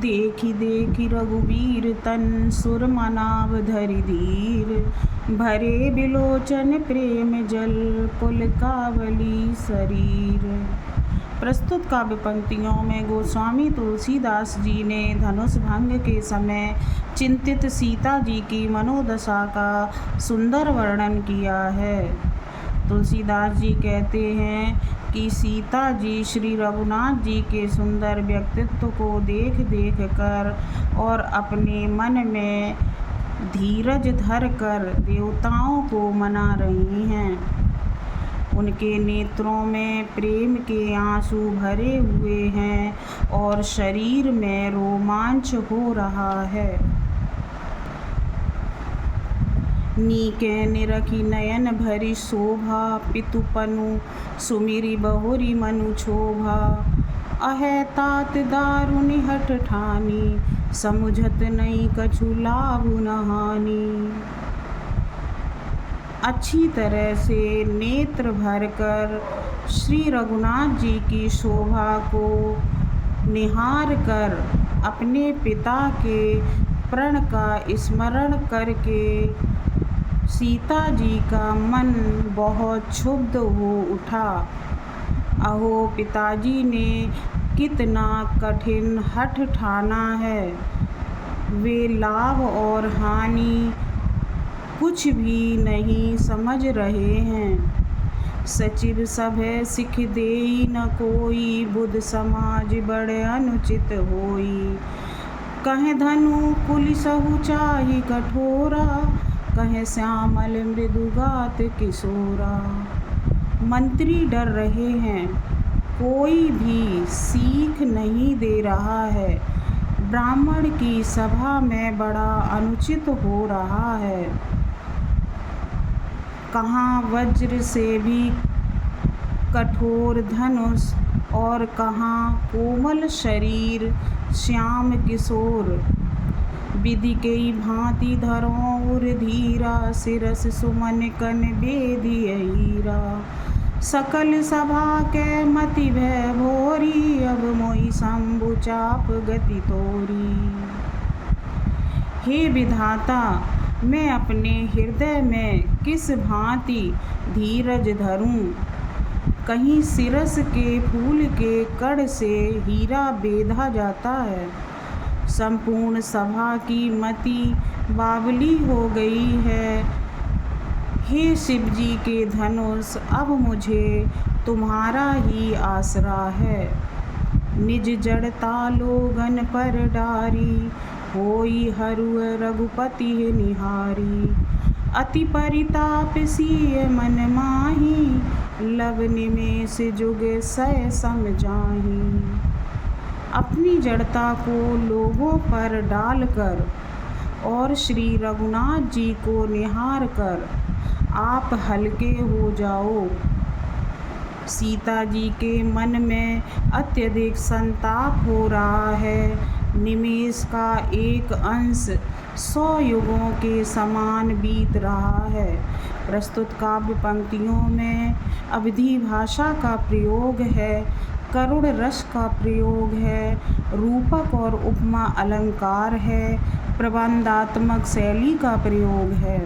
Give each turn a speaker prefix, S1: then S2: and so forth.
S1: देखी देखी रघुवीर तन सुर मनाव धरि धीर। भरे बिलोचन प्रेम जल पुलकावली शरीर। प्रस्तुत काव्य पंक्तियों में गोस्वामी तुलसीदास जी ने धनुष भंग के समय चिंतित सीता जी की मनोदशा का सुंदर वर्णन किया है। तुलसीदास जी कहते हैं कि सीता जी श्री रघुनाथ जी के सुंदर व्यक्तित्व को देख देख कर और अपने मन में धीरज धर कर देवताओं को मना रही हैं। उनके नेत्रों में प्रेम के आंसू भरे हुए हैं और शरीर में रोमांच हो रहा है। नीके निरखी नयन भरी शोभा पितुपनु सुमिरी बहुरी मनु क्षोभा। अहे तात दारुनि हठ ठानी समुझत नहीं कछु लाभु न हानि। अच्छी तरह से नेत्र भरकर श्री रघुनाथ जी की शोभा को निहार कर अपने पिता के प्रण का स्मरण करके सीता जी का मन बहुत क्षुब्ध हो उठा। अहो पिताजी ने कितना कठिन हठ ठाना है, वे लाभ और हानि कुछ भी नहीं समझ रहे हैं। सचिव सभय सिख देई न कोई बुध समाज बड़े अनुचित होई। कहे धनु कुलिसहु चाहि कठोरा कहे श्यामल मृदुगात किशोरा। मंत्री डर रहे हैं, कोई भी सीख नहीं दे रहा है। ब्राह्मण की सभा में बड़ा अनुचित हो रहा है। कहाँ वज्र से भी कठोर धनुष और कहाँ कोमल शरीर श्याम किशोर। विधि कई भांति धरों धीरा सिरस सुमन कन बेदी हीरा। सकल सभा के मति भय भोरी अब मोई शंभु चाप गति तोरी। हे विधाता, मैं अपने हृदय में किस भांति धीरज धरूं। कहीं सिरस के फूल के कड़ से हीरा बेधा जाता है। संपूर्ण सभा की मति बावली हो गई है। हे शिव जी के धनुष, अब मुझे तुम्हारा ही आसरा है। निज जड़ता लोगन पर डारी होई हरु रघुपति निहारी। अति परिताप सिय मन माही लव निमेष जुग सय समझाही। अपनी जड़ता को लोगों पर डालकर और श्री रघुनाथ जी को निहार कर आप हल्के हो जाओ। सीता जी के मन में अत्यधिक संताप हो रहा है। निमेष का एक अंश 100 युगों के समान बीत रहा है। प्रस्तुत काव्य पंक्तियों में अवधी भाषा का प्रयोग है, करुण रस का प्रयोग है, रूपक और उपमा अलंकार है, प्रबंधात्मक शैली का प्रयोग है।